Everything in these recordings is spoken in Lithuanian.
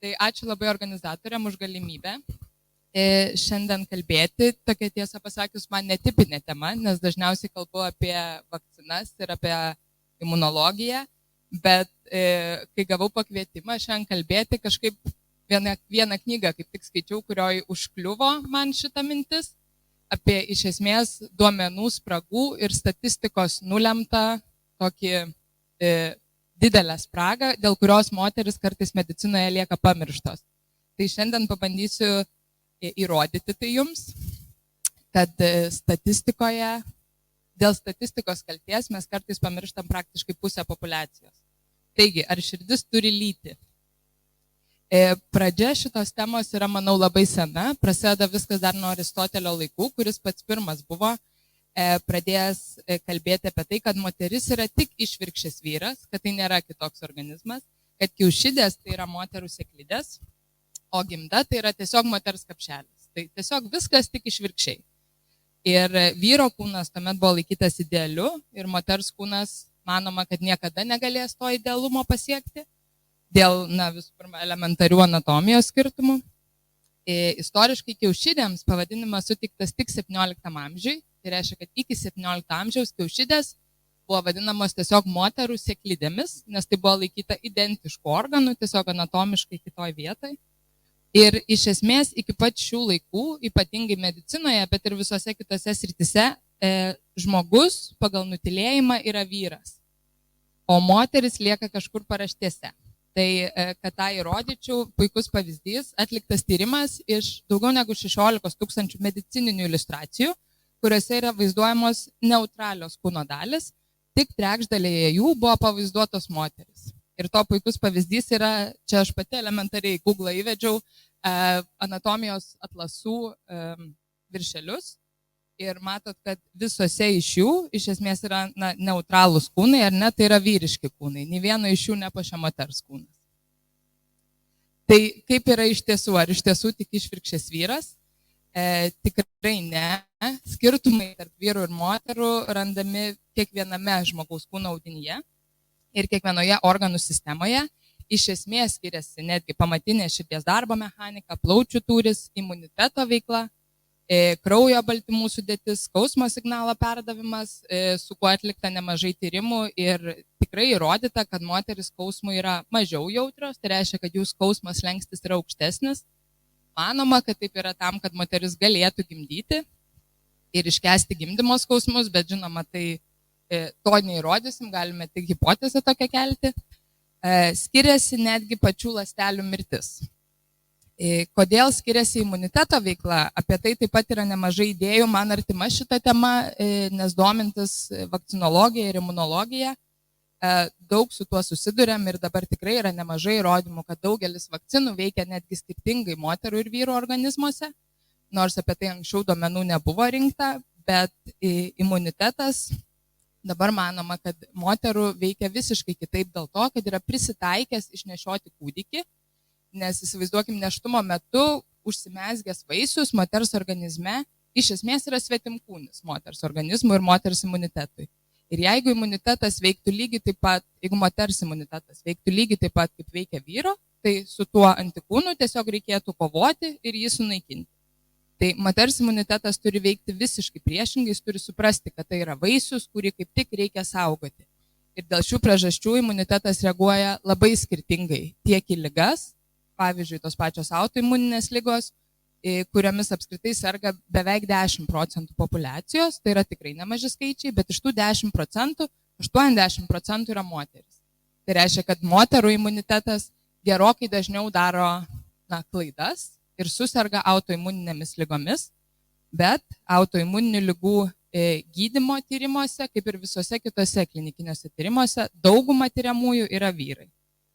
Tai ačiū labai organizatoriam už galimybę šiandien kalbėti. Tokia tiesą pasakius, man netipinė tema, nes dažniausiai kalbu apie vakcinas ir apie imunologiją, bet kai gavau pakvietimą šiandien kalbėti, kažkaip vieną knygą kaip tik skaičiau, kurioj užkliuvo man šita mintis apie iš esmės duomenų spragų ir statistikos nulemtą tokį didelę spragą, dėl kurios moteris kartais medicinoje lieka pamirštos. Tai šiandien pabandysiu įrodyti tai jums, kad dėl statistikos kalties mes kartais pamirštam praktiškai pusę populiacijos. Taigi, ar širdis turi lytį? Pradžia šitos temos yra, manau, labai sena. Prasideda viskas dar nuo Aristotelio laikų, kuris pats pirmas buvo pradėjęs kalbėti apie tai, kad moteris yra tik išvirkščias vyras, kad tai nėra kitoks organizmas, kad kiaušidės tai yra moterų sėklidės, o gimda tai yra tiesiog moters kapšelis. Tai tiesiog viskas tik išvirkščiai. Ir vyro kūnas tuomet buvo laikytas idealiu ir moters kūnas manoma, kad niekada negalės to idealumo pasiekti dėl, visų pirma, elementarių anatomijos skirtumų. Istoriškai kiaušidėms pavadinimas sutiktas tik 17 amžiui. Tai reiškia, kad iki 17 amžiaus kiaušidės buvo vadinamos tiesiog moterų sėklidėmis, nes tai buvo laikyta identiškų organų, tiesiog anatomiškai kitoj vietoj. Ir iš esmės iki pat šių laikų, ypatingai medicinoje, bet ir visose kitose srityse, žmogus pagal nutylėjimą yra vyras, o moteris lieka kažkur paraštėse. Tai, kad tą įrodyčiau, puikus pavyzdys, atliktas tyrimas iš daugiau negu 16 000 medicininių iliustracijų, kuriuose yra vaizduojamos neutralios kūno dalis, tik trečdalyje jų buvo pavaizduotos moteris. Ir to puikus pavyzdys yra, čia aš pati elementariai Google įvedžiau anatomijos atlasų viršelius ir matot, kad visose iš jų iš esmės yra neutralūs kūnai, ar ne, tai yra vyriški kūnai. Nė vieno iš jų nepuošia moters kūnas. Tai kaip yra iš tiesų? Ar iš tiesų tik išvirkščias vyras? Tikrai ne. Skirtumai tarp vyrų ir moterų randami kiekviename žmogaus kūno audinyje ir kiekvienoje organų sistemoje. Iš esmės skiriasi netgi pamatinė širdies darbo mechanika, plaučių tūris, imuniteto veikla, kraujo baltymų sudėtis, skausmo signalo perdavimas, su kuo atlikta nemažai tyrimų ir tikrai įrodyta, kad moteris skausmui yra mažiau jautrios, tai reiškia, kad jų skausmo slenkstis yra aukštesnis. Manoma, kad taip yra tam, kad moteris galėtų gimdyti ir iškęsti gimdymo skausmus, bet žinoma, tai to neįrodysim, galime tik hipotezę tokią kelti. Skiriasi netgi pačių ląstelių mirtis. Kodėl skiriasi imuniteto veikla? Apie tai taip pat yra nemažai idėjų, man artima šita tema, nes domintis vakcinologija ir imunologija, daug su tuo susiduriam ir dabar tikrai yra nemažai įrodymų, kad daugelis vakcinų veikia netgi skirtingai moterų ir vyrų organizmuose, nors apie tai anksčiau duomenų nebuvo rinkta, bet imunitetas dabar manoma, kad moterų veikia visiškai kitaip dėl to, kad yra prisitaikęs išnešioti kūdikį, nes įsivaizduokim, nėštumo metu užsimezgęs vaisius moters organizme iš esmės yra svetimkūnis moters organizmui ir moters imunitetui. Ir jeigu imunitetas veiktų lygiai taip pat, jeigu moters imunitetas veiktų lygiai taip pat, kaip veikia vyro, tai su tuo antikūnu tiesiog reikėtų kovoti ir jį sunaikinti. Tai moters imunitetas turi veikti visiškai priešingai, jis turi suprasti, kad tai yra vaisius, kurį kaip tik reikia saugoti. Ir dėl šių priežasčių imunitetas reaguoja labai skirtingai tiek į ligas, pavyzdžiui, tos pačios autoimuninės ligos, kuriomis apskritai serga beveik 10% populiacijos, tai yra tikrai nemaži skaičiai, bet iš tų 10%, 80% yra moteris. Tai reiškia, kad moterų imunitetas gerokai dažniau daro klaidas ir suserga autoimuninėmis ligomis, bet autoimuninių ligų gydymo tyrimuose, kaip ir visose kitose klinikiniuose tyrimuose, dauguma tyriamųjų yra vyrai.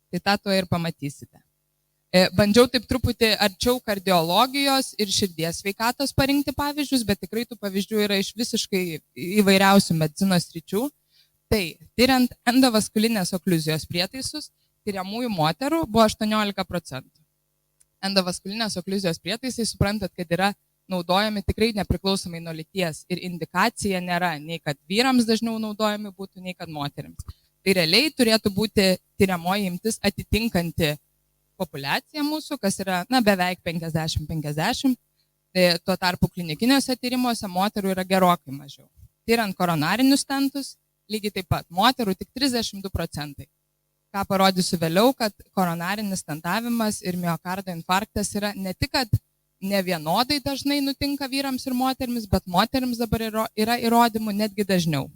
Tai tą to ir pamatysite. Bandžiau taip truputį arčiau kardiologijos ir širdies sveikatos parinkti pavyzdžius, bet tikrai tų pavyzdžių yra iš visiškai įvairiausių medicinos sričių. Tai, tyriant endovaskulinės okliuzijos prietaisus, tyriamųjų moterų buvo 18%. Endovaskulinės okliuzijos prietaisai, suprantat, kad yra naudojami tikrai nepriklausomai nuo lyties ir indikacija nėra nei kad vyrams dažniau naudojami būtų, nei kad moteriams. Tai realiai turėtų būti tyriamoji imtis atitinkanti populiacija mūsų, kas yra beveik 50-50. Tuo tarpu klinikiniuose tyrimuose moterų yra gerokai mažiau. Tyrant koronarinius stentus, lygiai taip pat moterų tik 32%. Ką parodysiu vėliau, kad koronarinis stentavimas ir miokardo infarktas yra ne tik, kad ne vienodai dažnai nutinka vyrams ir moterims, bet moterims dabar yra įrodymų netgi dažniau.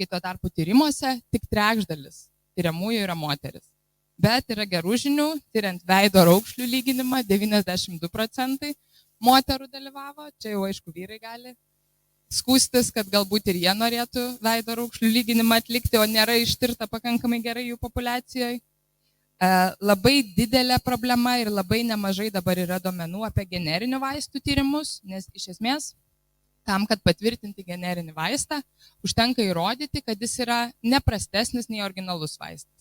Kai tuo tarpu tyrimuose tik trečdalis tyriamųjų yra moteris. Bet yra gerų žinių, tyriant veido raukšlių lyginimą, 92% moterų dalyvavo, čia jau aišku vyrai gali skūstis, kad galbūt ir jie norėtų veido raukšlių lyginimą atlikti, o nėra ištirta pakankamai gerai jų populiacijoje. Labai didelė problema ir labai nemažai dabar yra duomenų apie generinių vaistų tyrimus, nes iš esmės tam, kad patvirtinti generinį vaistą, užtenka įrodyti, kad jis yra neprastesnis nei originalus vaistas.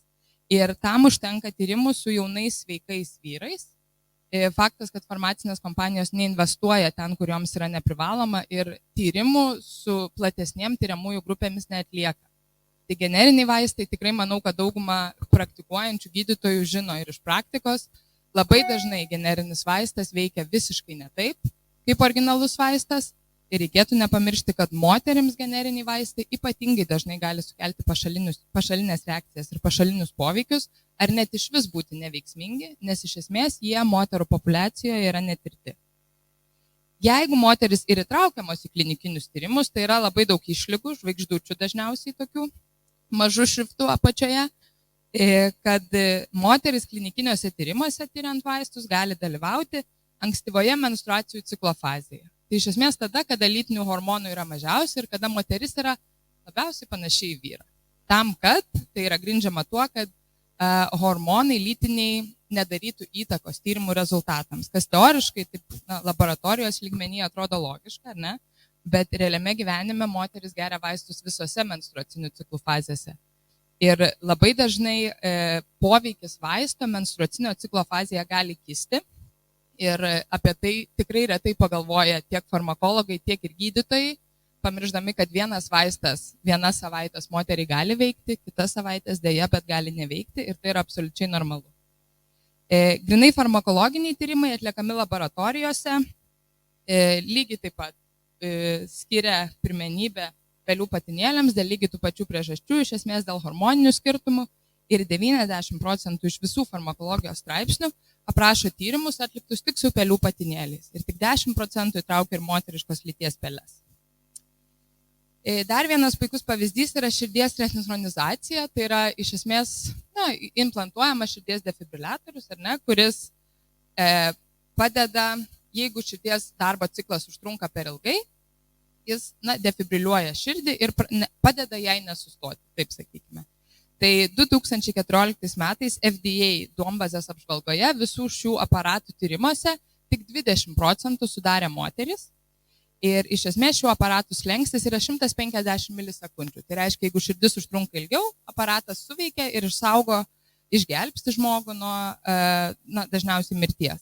Ir tam užtenka tyrimų su jaunais sveikais vyrais. Faktas, kad farmacinės kompanijos neinvestuoja ten, kurioms yra neprivaloma ir tyrimų su platesniem tyriamųjų grupėmis neatlieka. Tai generiniai vaistai tikrai manau, kad dauguma praktikuojančių gydytojų žino ir iš praktikos. Labai dažnai generinis vaistas veikia visiškai ne taip, kaip originalus vaistas. Ir reikėtų nepamiršti, kad moterims generiniai vaistai ypatingai dažnai gali sukelti pašalinės reakcijas ir pašalinius poveikius, ar net iš vis būti neveiksmingi, nes iš esmės jie moterų populiacijoje yra netirti. Jeigu moteris ir įtraukiamos į klinikinius tyrimus, tai yra labai daug išlygų, žvaigždučių dažniausiai tokių mažų šriftų apačioje, kad moteris klinikiniuose tyrimuose tyriant vaistus gali dalyvauti ankstyvoje menstruacijų ciklo fazėje. Tai iš esmės tada, kada lytinių hormonų yra mažiausiai ir kada moteris yra labiausiai panašiai į vyrą. Tam, kad tai yra grindžiama tuo, kad hormonai lytiniai nedarytų įtakos tyrimų rezultatams, kas teoriškai laboratorijos lygmenyje atrodo logiška, ne? Bet realiame gyvenime moteris geria vaistus visose menstruacinių ciklų fazėse. Ir labai dažnai poveikis vaisto menstruacinio ciklo fazėje gali kisti. Ir apie tai tikrai retai pagalvoja tiek farmakologai, tiek ir gydytojai, pamirždami, kad vienas vaistas vienas savaitės moteriai gali veikti, kitas savaitės dėja, bet gali neveikti ir tai yra absoliučiai normalu. Grinai farmakologiniai tyrimai atliekami laboratorijose, lygiai taip pat skiria pirmenybę pelių patinėliams dėl lygiai tų pačių priežasčių, iš esmės dėl hormoninių skirtumų ir 90% iš visų farmakologijos straipsnių aprašo tyrimus atliktus tik su pelių patinėliais ir tik 10% įtraukia ir moteriškos lyties peles. Dar vienas puikus pavyzdys yra širdies resinchronizacija, tai yra iš esmės implantuojamas širdies defibriliatorius, kuris padeda, jeigu širdies darbo ciklas užtrunka per ilgai, jis defibriliuoja širdį ir padeda jai nesustoti, taip sakykime. Tai 2014 metais FDA duombazės apžvalgoje visų šių aparatų tyrimuose tik 20% sudarė moteris ir iš esmės šių aparatų slenkstis yra 150 milisekundžių. Tai reiškia, jeigu širdis užtrunka ilgiau, aparatas suveikia ir išgelbsti žmogų nuo dažniausiai mirties.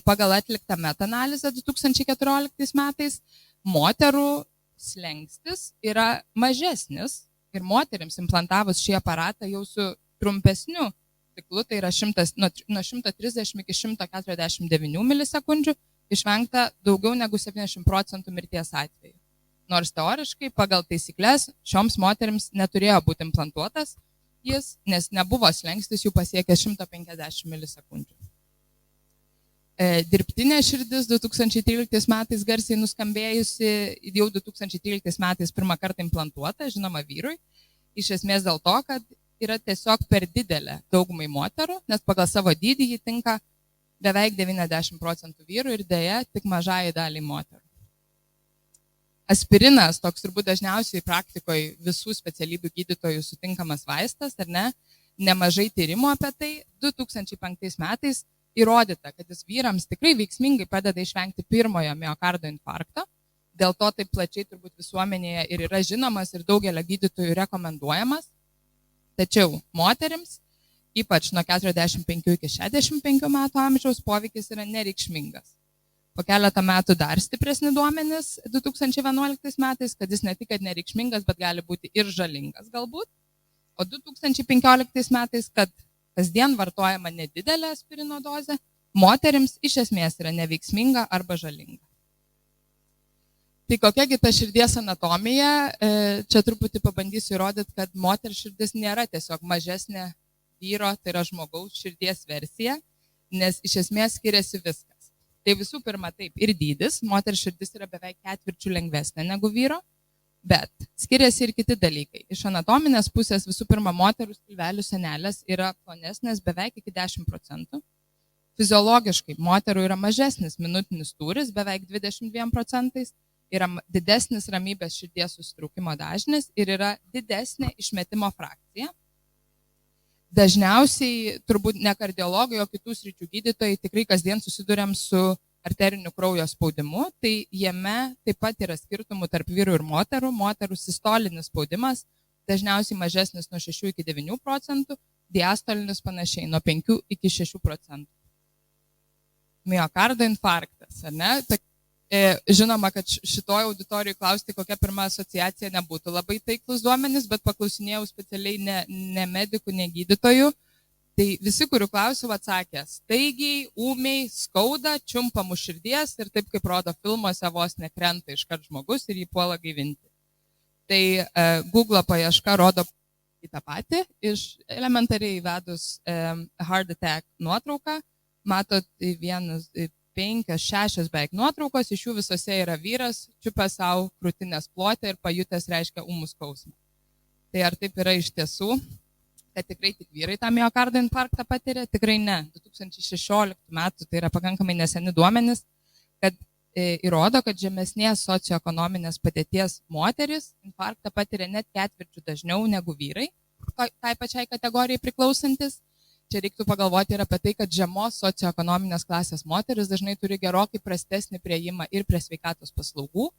Pagal atliktą metaanalizę 2014 metais moterų slengstis yra mažesnis ir moterims implantavus šį aparatą jau su trumpesniu ciklu, tai yra nuo 130 iki 149 milisekundžių, išvengta daugiau negu 70% mirties atvejų. Nors teoriškai pagal taisyklės šioms moterims neturėjo būti implantuotas jis, nes nebuvo slengstis jų pasiekęs 150 milisekundžių. Dirbtinė širdis 2013 metais garsiai nuskambėjusi, jau 2013 metais pirmą kartą implantuota, žinoma vyrui, iš esmės dėl to, kad yra tiesiog per didelė daugumai moterų, nes pagal savo dydį ji tinka beveik 90% vyrų ir dėja tik mažai daliai moterų. Aspirinas, toks turbūt dažniausiai praktikoje visų specialybių gydytojų sutinkamas vaistas, ar ne, nemažai tyrimų apie tai, 2005 metais įrodyta, kad jis vyrams tikrai veiksmingai padeda išvengti pirmojo miokardo infarkto, dėl to taip plačiai turbūt visuomenėje ir yra žinomas ir daugelio gydytojų rekomenduojamas. Tačiau moterims, ypač nuo 45 iki 65 metų amžiaus, poveikis yra nereikšmingas. Po keletą metų dar stipresni duomenys 2011 metais, kad jis ne tik kad nereikšmingas, bet gali būti ir žalingas galbūt. O 2015 metais, kad kasdien vartojama nedidelė aspirino dozė, moterims iš esmės yra neveiksminga arba žalinga. Tai kokiagi ta širdies anatomija, čia truputį pabandysiu įrodyti, kad moters širdis nėra tiesiog mažesnė vyro, tai yra žmogaus širdies versija, nes iš esmės skiriasi viskas. Tai visų pirma taip ir dydis, moters širdis yra beveik 4 lengvesnė negu vyro, bet skiriasi ir kiti dalykai. Iš anatominės pusės visų pirma moterų skilvelių sienelės yra plonesnės beveik iki 10%. Fiziologiškai moterų yra mažesnis minutinis tūris beveik 22%. Yra didesnis ramybės širdies susitraukimo dažnis ir yra didesnė išmetimo frakcija. Dažniausiai, turbūt ne kardiologai, o kitų sričių gydytojai tikrai kasdien susiduriam su arteriniu kraujo spaudimu, tai jame taip pat yra skirtumų tarp vyrų ir moterų. Moterų sistolinis spaudimas dažniausiai mažesnis nuo 6 iki 9%, diastolinis panašiai nuo 5 iki 6%. Miokardo infarktas, ar ne? Žinoma, kad šitoje auditorijoje klausti, kokia pirma asociacija nebūtų labai taiklus duomenys, bet paklausinėjau specialiai ne medikų, ne gydytojų. Tai visi, kurių klausiau, atsakė staigiai, ūmiai, skauda, čiumpamų širdies ir taip kaip rodo filmuose vos nekrenta iškart žmogus ir jį puola gaivinti. Tai Google paieška rodo į tą patį, iš elementariai įvedus heart attack nuotrauką, matot 5-6 beveik nuotraukos, iš jų visose yra vyras, čiupęs savo krūtinės plotę ir pajutęs reiškia ūmų skausmą. Tai ar taip yra iš tiesų, kad tikrai tik vyrai tą miokardo infarktą patiria? Tikrai ne. 2016 metų, tai yra pakankamai neseni duomenys, kad įrodo, kad žemesnės socioekonominės padėties moteris infarktą patiria net 4 dažniau negu vyrai, tai pačiai kategorijai priklausantis. Čia reiktų pagalvoti ir apie tai, kad žemos socioekonominės klasės moteris dažnai turi gerokai prastesnį priėjimą ir prie sveikatos paslaugų,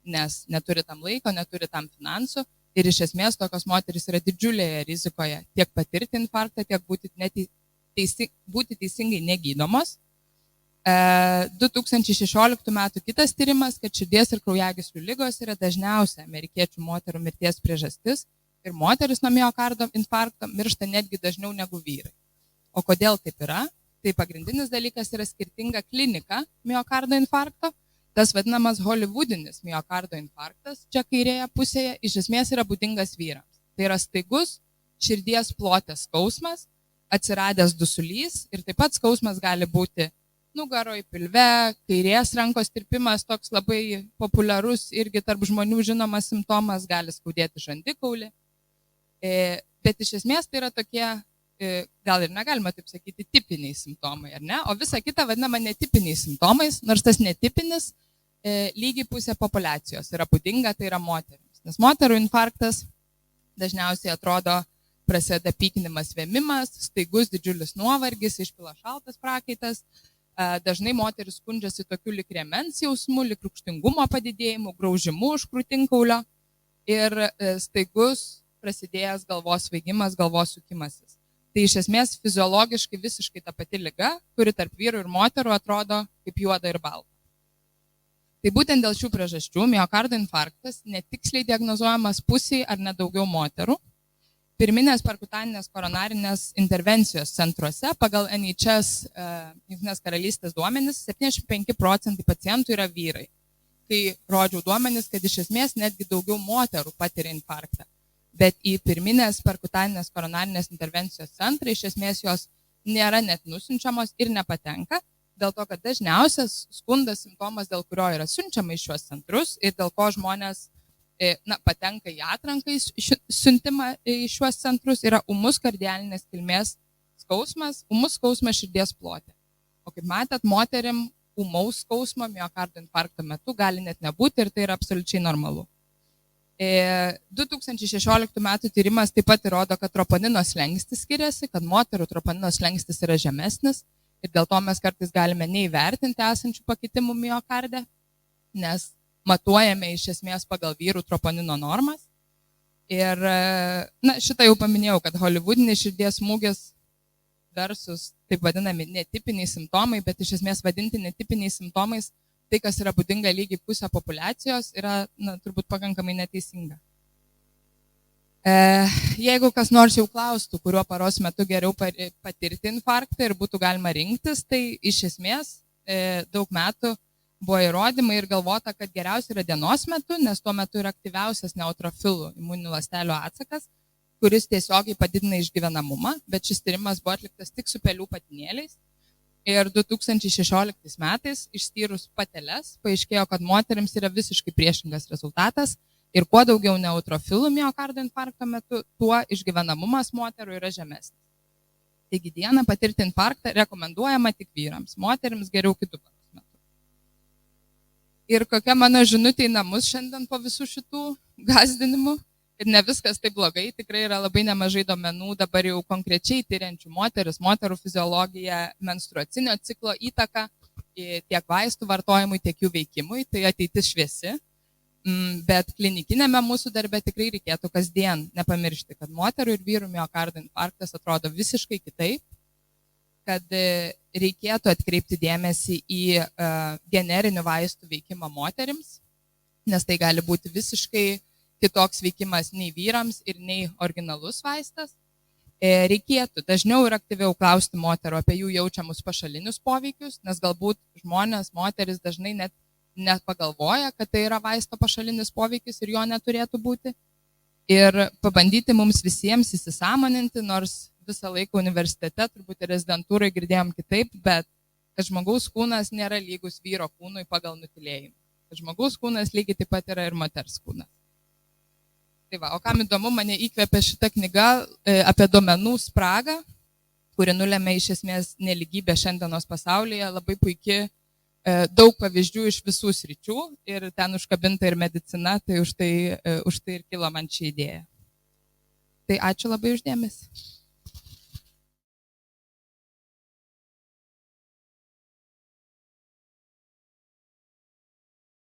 nes neturi tam laiko, neturi tam finansų ir iš esmės tokios moteris yra didžiulėje rizikoje tiek patirti infarktą, tiek būti teisingai negydomos. 2016 metų kitas tyrimas, kad širdies ir kraujagyslių ligos yra dažniausia amerikiečių moterų mirties priežastis ir moteris nuo miokardo infarkto miršta netgi dažniau negu vyrai. O kodėl taip yra? Tai pagrindinis dalykas yra skirtinga klinika miokardo infarkto. Tas vadinamas holivudinis miokardo infarktas, čia kairėje pusėje, iš esmės yra būdingas vyrams. Tai yra staigus širdies plotės skausmas, atsiradęs dusulys ir taip pat skausmas gali būti nugaroj, pilve, kairės rankos tirpimas, toks labai populiarus irgi tarp žmonių žinomas simptomas, gali skaudėti žandikaulį. Bet iš esmės tai yra tokie, gal ir negalima taip sakyti, tipiniai simptomai, ar ne? O visa kita vadinama netipiniais simptomais, nors tas netipinis lygiai pusė populiacijos yra būdinga, tai yra moterims. Nes moterų infarktas dažniausiai atrodo prasideda pykinimas, vėmimas, staigus didžiulis nuovargis, išpila šaltas prakaitas. Dažnai moteris skundžiasi tokiu lyg rėmens jausmu, lyg rūgštingumo padidėjimu, graužimu už krūtinkaulio ir staigus prasidėjęs galvos svaigimas, galvos sukimasis. Tai iš esmės fiziologiškai visiškai ta pati liga, kuri tarp vyrų ir moterų atrodo kaip juoda ir balta. Tai būtent dėl šių priežasčių miokardo infarktas netiksliai diagnozuojamas pusiai ar nedaugiau moterų. Pirminės perkutaninės koronarinės intervencijos centruose pagal NHS Jungtinės karalystės duomenis 75% pacientų yra vyrai. Tai rodžiau duomenis, kad iš esmės netgi daugiau moterų patiria infarktą. Bet į pirminės perkutaninės koronarinės intervencijos centrą iš esmės jos nėra net nusiunčiamos ir nepatenka, dėl to, kad dažniausias skundas, simptomas, dėl kurio yra siunčiama į šiuos centrus ir dėl ko žmonės patenka į atranką siuntimą į šiuos centrus, yra ūmus kardialinės kilmės skausmas, ūmus skausmas širdies plote. O kaip matėt, moterim ūmaus skausmo miokardo infarkto metu gali net nebūti ir tai yra absoliučiai normalu. 2016 metų tyrimas taip pat įrodo, kad troponino slenkstis skiriasi, kad moterų troponino slenkstis yra žemesnis ir dėl to mes kartais galime neįvertinti esančių pakitimų miokarde, nes matuojame iš esmės pagal vyrų troponino normas. Ir šitą jau paminėjau, kad holivudinis širdies smūgis versus taip vadinami netipiniai simptomai, bet iš esmės vadinti netipiniais simptomais tai, kas yra būdinga lygiai pusė populiacijos, yra turbūt pakankamai neteisinga. Jeigu kas nors jau klaustų, kuriuo paros metu geriau patirti infarktą ir būtų galima rinktis, tai iš esmės daug metų buvo įrodymai ir galvota, kad geriausia yra dienos metu, nes tuo metu yra aktyviausias neutrofilų imuninių ląstelių atsakas, kuris tiesiogiai padidina išgyvenamumą, bet šis tyrimas buvo atliktas tik su pelių patinėliais. Ir 2016 metais, išskyrus pateles, paaiškėjo, kad moterims yra visiškai priešingas rezultatas ir kuo daugiau neutrofilų miokardo infarkto metu, tuo išgyvenamumas moterų yra žemesnis. Taigi dieną patirti infarktą rekomenduojama tik vyrams, moterims geriau kitų paros metu. Ir kokia mano žinutė į namus šiandien po visų šitų gąsdinimų, kad ne viskas taip blogai, tikrai yra labai nemažai duomenų dabar jau konkrečiai tyriančių moteris, moterų fiziologiją, menstruacinio ciklo įtaką tiek vaistų vartojimui, tiek jų veikimui, tai ateitis šviesi, bet klinikinėme mūsų darbe tikrai reikėtų kasdien nepamiršti, kad moterų ir vyrų miokardo infarktas atrodo visiškai kitaip, kad reikėtų atkreipti dėmesį į generinių vaistų veikimą moterims, nes tai gali būti visiškai kitoks veikimas nei vyrams ir nei originalus vaistas. Reikėtų dažniau ir aktyviau klausti moterų apie jų jaučiamus pašalinius poveikius, nes galbūt žmonės, moteris dažnai net nepagalvoja, kad tai yra vaisto pašalinis poveikis ir jo neturėtų būti. Ir pabandyti mums visiems įsisąmoninti, nors visą laiką universitete, turbūt ir rezidentūrai girdėjom kitaip, bet kad žmogaus kūnas nėra lygus vyro kūnui pagal nutylėjimą. Kad žmogaus kūnas lygiai taip pat yra ir moters kūnas. Tai va, o kam įdomu, mane įkvėpė šita knyga apie duomenų spragą, kuri nulėmė iš esmės neligybę šiandienos pasaulyje, labai puikiai daug pavyzdžių iš visų sričių ir ten užkabinta ir medicina, tai už tai ir kilo man ši idėja. Tai ačiū labai uždėmesi.